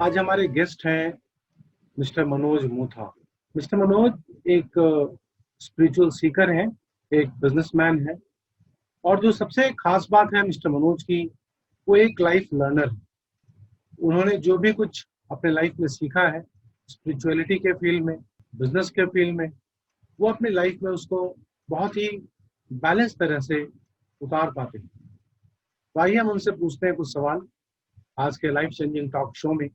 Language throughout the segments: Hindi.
आज हमारे गेस्ट हैं मिस्टर मनोज मूथा। मिस्टर मनोज एक स्पिरिचुअल सीकर हैं, एक बिजनेसमैन हैं और जो सबसे खास बात है मिस्टर मनोज की, वो एक लाइफ लर्नर है। उन्होंने जो भी कुछ अपने लाइफ में सीखा है, स्पिरिचुअलिटी के फील्ड में, बिजनेस के फील्ड में, वो अपनी लाइफ में उसको बहुत ही बैलेंस तरह से उतार पाते हैं। तो आइए हम उनसे पूछते हैं कुछ सवाल आज के लाइफ चेंजिंग टॉक शो में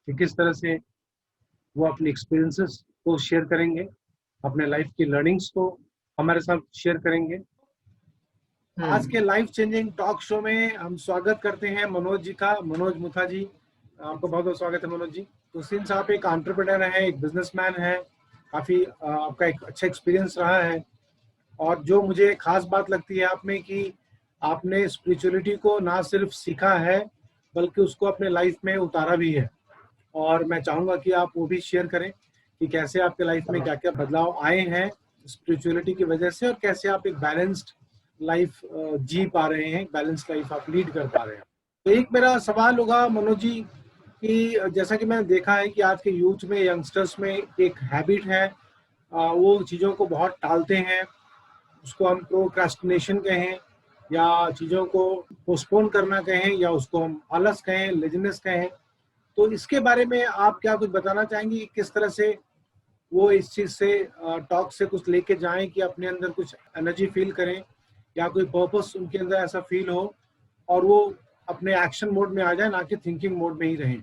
कि किस तरह से वो अपनी एक्सपीरियंसेस को शेयर करेंगे, अपने लाइफ की लर्निंग्स को हमारे साथ शेयर करेंगे। आज के लाइफ चेंजिंग टॉक शो में हम स्वागत करते हैं मनोज जी का। मनोज मुथा जी, आपको बहुत बहुत स्वागत है मनोज जी। तो सिंस आप एक एंटरप्रेन्योर हैं, एक बिजनेसमैन हैं, काफ़ी आपका एक अच्छा एक्सपीरियंस रहा है और जो मुझे खास बात लगती है आप में कि आपने स्पिरिचुअलिटी को ना सिर्फ सीखा है बल्कि उसको अपने लाइफ में उतारा भी है। और मैं चाहूँगा कि आप वो भी शेयर करें कि कैसे आपके लाइफ में क्या क्या बदलाव आए हैं स्पिरिचुअलिटी की वजह से और कैसे आप एक बैलेंस्ड लाइफ जी पा रहे हैं, बैलेंस्ड लाइफ आप लीड कर पा रहे हैं। तो एक मेरा सवाल होगा मनोज जी कि जैसा कि मैंने देखा है कि आज के यूथ में, यंगस्टर्स में एक हैबिट है, वो चीज़ों को बहुत टालते हैं, उसको हम प्रोक्रास्टिनेशन कहें या चीज़ों को पोस्टपोन करना कहें या उसको हम आलस कहें, लेजीनेस कहें। तो इसके बारे में आप क्या कुछ बताना चाहेंगे कि किस तरह से वो इस चीज़ से टॉक से कुछ लेके जाएं कि अपने अंदर कुछ एनर्जी फील करें या कोई पर्पस उनके अंदर ऐसा फील हो और वो अपने एक्शन मोड में आ जाए, ना कि थिंकिंग मोड में ही रहें।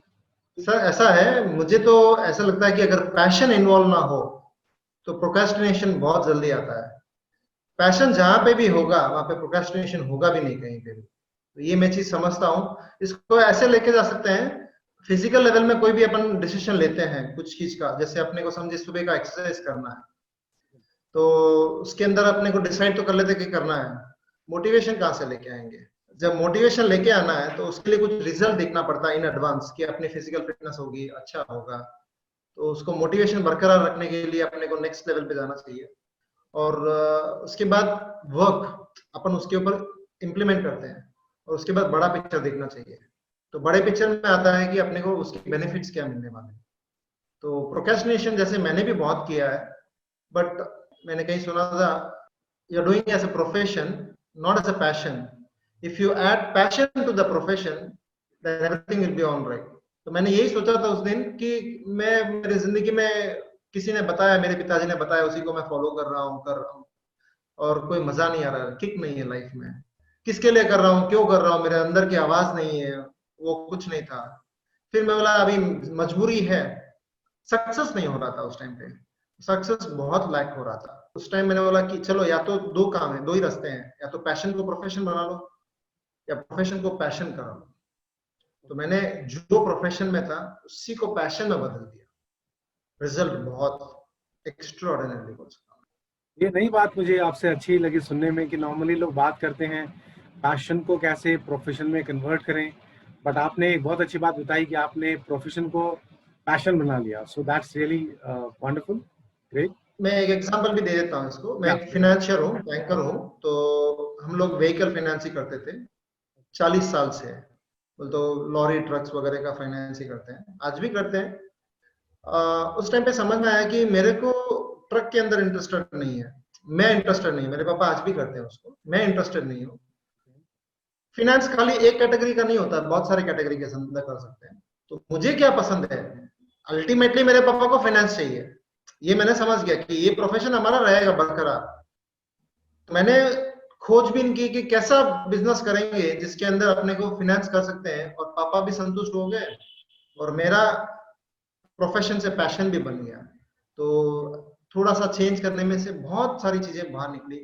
सर ऐसा है, मुझे तो ऐसा लगता है कि अगर पैशन इन्वॉल्व ना हो तो प्रोक्रेस्टिनेशन बहुत जल्दी आता है। पैशन जहां पे भी होगा वहां पे प्रोक्रेस्टिनेशन होगा भी नहीं कहीं पे भी। तो ये मैं चीज समझता हूँ। इसको ऐसे लेके जा सकते हैं, फिजिकल लेवल में कोई भी अपन डिसीजन लेते हैं कुछ चीज का, जैसे अपने को समझे सुबह का एक्सरसाइज करना है, तो उसके अंदर अपने को डिसाइड तो कर लेते कि करना है। मोटिवेशन कहाँ से लेके आएंगे? जब मोटिवेशन लेके आना है तो उसके लिए कुछ रिजल्ट देखना पड़ता है इन एडवांस कि अपनी फिजिकल फिटनेस होगी, अच्छा होगा। तो उसको मोटिवेशन बरकरार रखने के लिए अपने को नेक्स्ट लेवल पे जाना चाहिए। और उसके बाद वर्क अपन उसके ऊपर इम्प्लीमेंट करते हैं और उसके बाद बड़ा पिक्चर देखना चाहिए। तो बड़े पिक्चर में आता है कि अपने को उसके बेनिफिट्स क्या मिलने वाले हैं। तो प्रोक्रेस्टिनेशन जैसे मैंने भी बहुत किया है, बट मैंने कहीं सुना था, you are doing as a profession not as a passion. If you add passion to the profession then everything will be all right. तो मैंने यही सोचा था उस दिन कि मैं मेरी जिंदगी में किसी ने बताया, मेरे पिताजी ने बताया, उसी को मैं फॉलो कर रहा हूँ और कोई मजा नहीं आ रहा है, किक नहीं है लाइफ में। किसके लिए कर रहा हूँ, क्यों कर रहा हूँ, मेरे अंदर की आवाज नहीं है, वो कुछ नहीं था। फिर मैं बोला अभी मजबूरी है। सक्सेस नहीं हो रहा था उस टाइम पे, सक्सेस बहुत लैक हो रहा था उस टाइम। मैंने बोला कि चलो या तो दो काम है, दो ही रास्ते हैं, या तो पैशन को प्रोफेशन बना लो या प्रोफेशन को पैशन करा लो। तो मैंने जो प्रोफेशन में था उसी को पैशन में बदल दिया। रिजल्ट बहुत एक्स्ट्राऑर्डिनरी हो सकता। ये नई बात मुझे आपसे अच्छी लगी सुनने में कि नॉर्मली लोग बात करते हैं पैशन को कैसे प्रोफेशन में कन्वर्ट करें, बट आपने एक बहुत अच्छी बात बताई कि आपने प्रोफेशन को पैशन बना लिया। So that's really wonderful, great. मैं एक एग्जांपल भी दे देता हूँ इसको। मैं या एक फिनेंशियर हूँ, बैंकर हूँ। तो हम लोग व्हीकल फाइनेंस ही करते थे 40 साल से। बोल तो लॉरी ट्रक्स वगैरह का फाइनेंस ही करते हैं, आज भी करते हैं। उस टाइम पे समझ में आया कि मेरे को ट्रक के अंदर इंटरेस्टेड नहीं है। मैं इंटरेस्टेड नहीं, मेरे पापा आज भी करते हैं उसको, मैं इंटरेस्टेड नहीं हूँ। फिनेंस खाली एक कैटेगरी का नहीं होता, बहुत सारे कैटेगरी के अंदर कर सकते हैं। तो मुझे क्या पसंद है, अल्टीमेटली मेरे पापा को फाइनेंस चाहिए। ये मैंने समझ गया कि ये प्रोफेशन हमारा रहेगा बरकरार। तो मैंने खोजबीन की कि कैसा बिजनेस करेंगे जिसके अंदर अपने को फाइनेंस कर सकते हैं और पापा भी संतुष्ट हो गए और मेरा प्रोफेशन से पैशन भी बन गया। तो थोड़ा सा चेंज करने में से बहुत सारी चीजें बाहर निकली।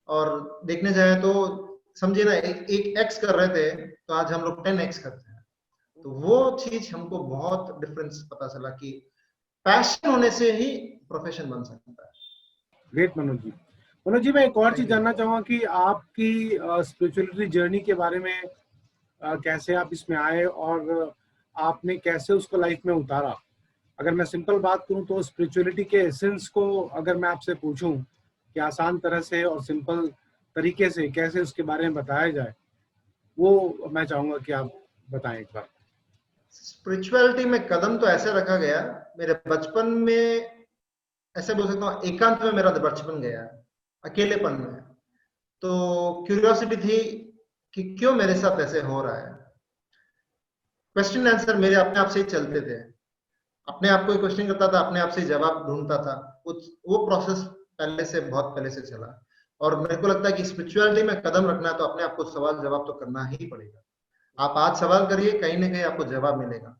और देखने जाए तो समझिए ना, एक एक्स कर रहे थे तो आज हम लोग 10x करते हैं। तो वो चीज हमको बहुत डिफरेंस पता चला कि पैशन होने से ही प्रोफेशन बन सकता है। ग्रेट मनोज जी। मनोज जी, मैं एक और थैंक चीज यू। जानना चाहूँगा कि आपकी स्पिरिचुअलिटी जर्नी के बारे में, कैसे आप इसमें आए और आपने कैसे उसको लाइफ में उतारा। अगर मैं सिंपल बात करूं तो स्पिरिचुअलिटी के एसेंस को अगर मैं आपसे पूछूं कि आसान तरह से और सिंपल तरीके से कैसे उसके बारे में बताया जाए, वो मैं चाहूंगा कि आप बताएं एक बार। स्पिरिचुअलिटी में कदम तो ऐसे रखा गया, मेरे बचपन में ऐसे बोल सकता हूँ, एकांत में मेरा बचपन गया, अकेलेपन में। तो क्यूरियोसिटी थी कि क्यों मेरे साथ ऐसे हो रहा है। क्वेश्चन आंसर मेरे अपने आप से ही चलते थे, अपने आप को क्वेश्चन करता था, अपने आप से जवाब ढूंढता था। वो प्रोसेस पहले से, बहुत पहले से चला। और मेरे को लगता है कि स्पिरिचुअलिटी में कदम रखना है तो अपने आप को सवाल जवाब तो करना ही पड़ेगा। आप आज सवाल करिए, कहीं ना कहीं आपको जवाब मिलेगा।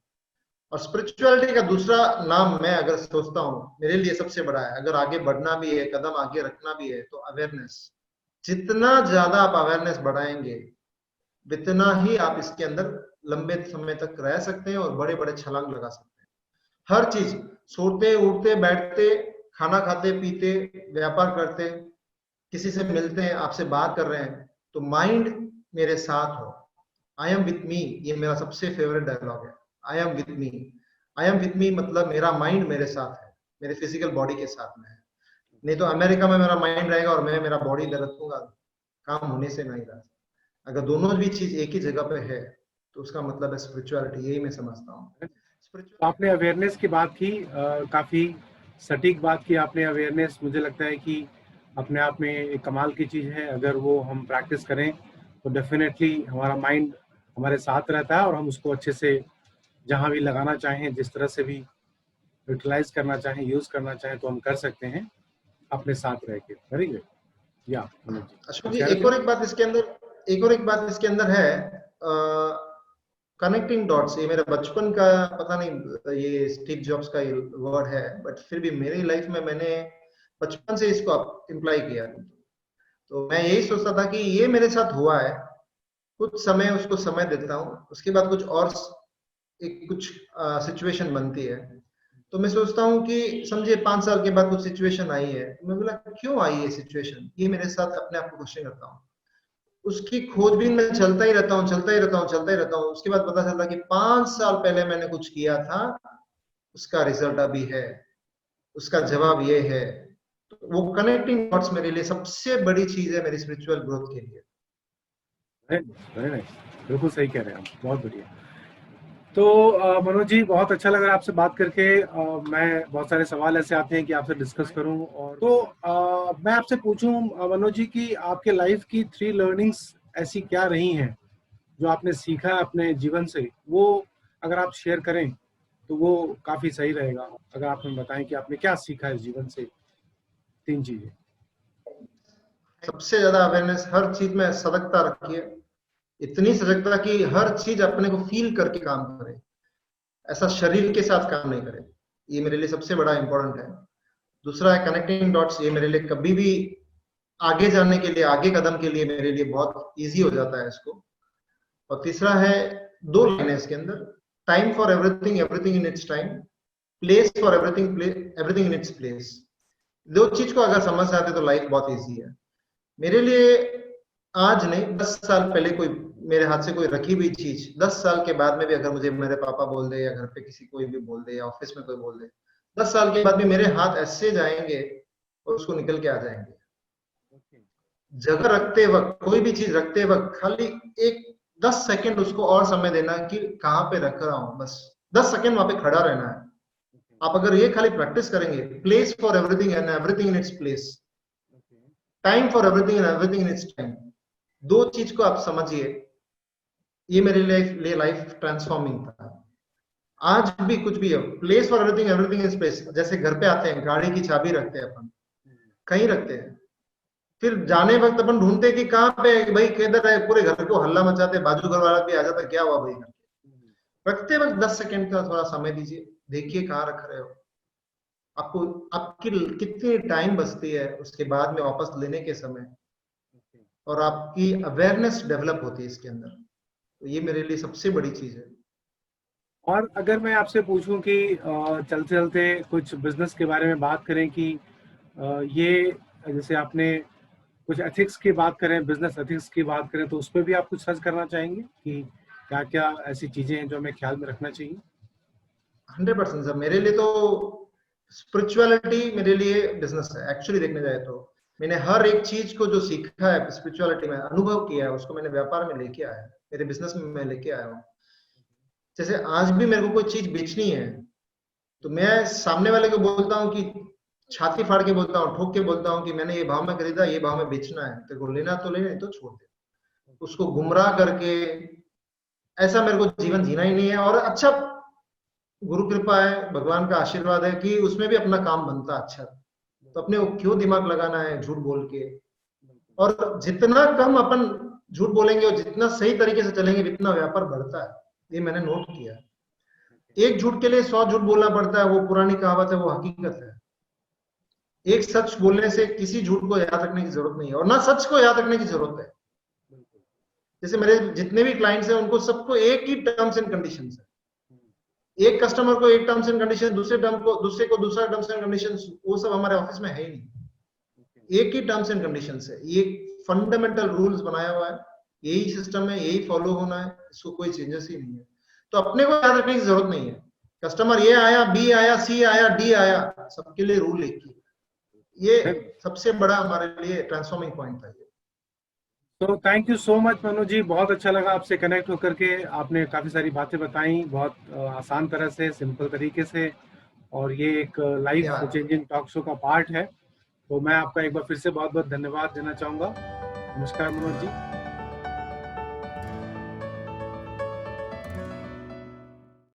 और स्पिरिचुअलिटी का दूसरा नाम मैं अगर सोचता हूँ, मेरे लिए सबसे बड़ा है, अगर आगे बढ़ना भी है, कदम आगे रखना भी है, तो अवेयरनेस। जितना ज्यादा आप अवेयरनेस बढ़ाएंगे, उतना ही आप इसके अंदर लंबे समय तक रह सकते हैं और बड़े बड़े छलांग लगा सकते हैं। हर चीज, सोते उठते बैठते, खाना खाते पीते, व्यापार करते, किसी से मिलते हैं, आपसे बात कर रहे हैं, तो माइंड मेरे साथ हो। आई एम विथ मी, ये मेरा सबसे फेवरेट डायलॉग है। I am with me, I am with me मतलब मेरा माइंड मेरे साथ है, मेरे फिजिकल बॉडी के साथ में है। नहीं तो अमेरिका में मेरा माइंड रहेगा और मैं मेरा बॉडी इधर रखूंगा, काम होने से नहीं रहा। अगर दोनों भी चीज एक ही जगह पे है तो उसका मतलब है स्पिरिचुअलिटी, यही मैं समझता हूँ। तो आपने अवेयरनेस की बात की, काफ़ी सटीक बात की आपने। अवेयरनेस मुझे लगता है कि अपने आप में एक कमाल की चीज़ है। अगर वो हम प्रैक्टिस करें तो डेफिनेटली हमारा माइंड हमारे साथ रहता है और हम उसको अच्छे से जहाँ भी लगाना चाहें, जिस तरह से भी यूटिलाइज करना चाहें, यूज़ करना चाहें, तो हम कर सकते हैं अपने साथ रह के। Very good. या मनोज जी, अशोक कुछ जी, कह रहे एक थे? और एक बात इसके अंदर, एक और एक बात इसके अंदर है, कनेक्टिंग डॉट्स। ये मेरा बचपन का, पता नहीं ये स्टीव जॉब्स का वर्ड है, बट फिर भी मेरी लाइफ में मैंने बचपन से इसको इम्प्लाई किया। तो मैं यही सोचता था कि ये मेरे साथ हुआ है, कुछ समय उसको समय देता हूँ, उसके बाद कुछ और एक कुछ सिचुएशन बनती है। तो मैं सोचता हूँ कि समझिए 5 साल के बाद कुछ सिचुएशन आई है, मैं बोला क्यों आई ये सिचुएशन, ये मेरे साथ अपने आप को क्वेश्चन करता हूँ। उसकी खोजबीन में चलता ही रहता हूँ, चलता ही रहता हूँ, चलता ही रहता हूँ। उसके बाद पता चलता कि 5 साल पहले मैंने कुछ किया था, उसका रिजल्ट अभी है, उसका जवाब ये है। तो वो कनेक्टिंग डॉट्स मेरे लिए सबसे बड़ी चीज है मेरी स्पिरिचुअल ग्रोथ के लिए। वेरी नाइस, बिल्कुल सही कह रहे हैं आप, बहुत बढ़िया। तो मनोज जी, बहुत अच्छा लग रहा है आपसे बात करके। मैं बहुत सारे सवाल ऐसे आते हैं कि आपसे डिस्कस करूं, और तो मैं आपसे पूछूं मनोज जी कि आपके लाइफ की 3 लर्निंग्स ऐसी क्या रही हैं जो आपने सीखा है अपने जीवन से, वो अगर आप शेयर करें तो वो काफी सही रहेगा। अगर आप हमें बताएं कि आपने क्या सीखा है इस जीवन से, 3 चीजें। सबसे ज्यादा अवेयरनेस, हर चीज में सतर्कता रखिए, इतनी सजगता कि हर चीज अपने को फील करके काम करे, ऐसा शरीर के साथ काम नहीं करे। ये मेरे लिए सबसे बड़ा इंपॉर्टेंट है। दूसरा है कनेक्टिंग डॉट्स, ये मेरे लिए कभी भी आगे जाने के लिए, आगे कदम के लिए मेरे लिए बहुत इजी हो जाता है इसको। और तीसरा है, 2 लाइनें इसके अंदर, time for everything, everything in its time, place for everything, everything in its place. 2 चीज को अगर समझ आते तो लाइफ बहुत इजी है मेरे लिए। आज नहीं, 10 साल पहले कोई मेरे हाथ से कोई रखी हुई चीज 10 साल के बाद में भी अगर मुझे मेरे पापा बोल दे, या घर पे किसी कोई भी बोल दे, या ऑफिस में कोई बोल दे, 10 साल के बाद भी मेरे हाथ ऐसे जाएंगे और उसको निकल के आ जाएंगे। जगह रखते वक्त, कोई भी चीज रखते वक्त, खाली एक 10 सेकंड उसको और समय देना कि कहाँ पे रख रहा हूँ, बस 10 सेकंड वहां पे खड़ा रहना है। आप अगर ये खाली प्रैक्टिस करेंगे, place for everything and everything in its place, time for everything and everything in its time, 2 चीज को आप समझिए, ये मेरे लिए लाइफ ट्रांसफॉर्मिंग था। आज भी कुछ भी है, place for everything, everything is place. जैसे घर पे आते हैं, गाड़ी की चाबी रखते हैं अपन, कहीं रखते हैं, फिर जाने वक्त अपन ढूंढते हैं कि कहाँ पे है, भाई किधर है, पूरे घर को हल्ला मचाते, बाजू घर वाला भी आ जाता, क्या हुआ भाई। रखते वक्त 10 सेकंड का थोड़ा समय दीजिए, देखिए कहाँ रख रहे हो, आपको आपकी कितनी टाइम बचती है उसके बाद में वापस लेने के समय, और आपकी अवेयरनेस डेवलप होती है इसके अंदर। तो ये मेरे लिए सबसे बड़ी चीज है। और अगर मैं आपसे पूछूं कि चलते चलते कुछ बिजनेस के बारे में बात करें कि ये, जैसे आपने कुछ एथिक्स की बात करें, बिजनेस एथिक्स की बात करें, तो उस पर भी आप कुछ सर्च करना चाहेंगे कि क्या क्या ऐसी चीजें हैं जो हमें ख्याल में रखना चाहिए? 100% सर, मेरे लिए तो स्पिरिचुअलिटी मेरे लिए बिजनेस है एक्चुअली, देखने जाए तो। मैंने हर एक चीज को जो सीखा है स्पिरिचुअलिटी में, अनुभव किया है, उसको मैंने व्यापार में लेके आया है, मेरे बिजनेस में मैं लेके आया हूँ। जैसे आज भी मेरे को कोई चीज बेचनी है तो मैं सामने वाले को बोलता हूँ कि छाती फाड़ के बोलता हूँ, ठोक के बोलता हूँ कि मैंने ये भाव में खरीदा, ये भाव में बेचना है, तेरे को लेना तो ले, नहीं तो छोड़ दे। उसको गुमराह करके ऐसा मेरे को जीवन जीना ही नहीं है। और अच्छा, गुरु कृपा है, भगवान का आशीर्वाद है कि उसमें भी अपना काम बनता है अच्छा। तो अपने को क्यों दिमाग लगाना है झूठ बोल के। और जितना कम अपन झूठ बोलेंगे और जितना सही तरीके से चलेंगे जितना व्यापार बढ़ता है, ये मैंने नोट किया। एक झूठ के लिए 100 झूठ बोलना पड़ता है, वो पुरानी कहावत है, वो हकीकत है। एक सच बोलने से किसी झूठ को याद रखने की जरूरत नहीं है, और ना सच को याद रखने की जरूरत है। जैसे मेरे जितने भी क्लाइंट्स हैं उनको सबको एक ही टर्म्स एंड कंडीशंस है। एक कस्टमर को एक टर्म्स एंड कंडीशन, दूसरे को दूसरा टर्म्स एंड कंडीशन, वो सब हमारे ऑफिस में है ही नहीं। एक ही टर्म्स एंड कंडीशंस है, ये फंडामेंटल रूल्स बनाया हुआ है, यही सिस्टम है, यही फॉलो होना है, इसको कोई चेंजेस ही नहीं है। तो अपने को याद रखने की जरूरत नहीं है। कस्टमर ए आया, बी आया, सी आया, डी आया, सबके लिए रूल एक ही। ये सबसे बड़ा हमारे लिए ट्रांसफॉर्मिंग पॉइंट था ये। तो thank you so much Manoj ji, बहुत अच्छा लगा आपसे कनेक्ट होकर के। आपने काफ़ी सारी बातें बताई बहुत आसान तरह से, सिंपल तरीके से, और ये एक लाइफ धन्यवाद। चेंजिंग टॉक शो का पार्ट है। तो मैं आपका एक बार फिर से बहुत बहुत धन्यवाद देना चाहूँगा। नमस्कार मनोज जी।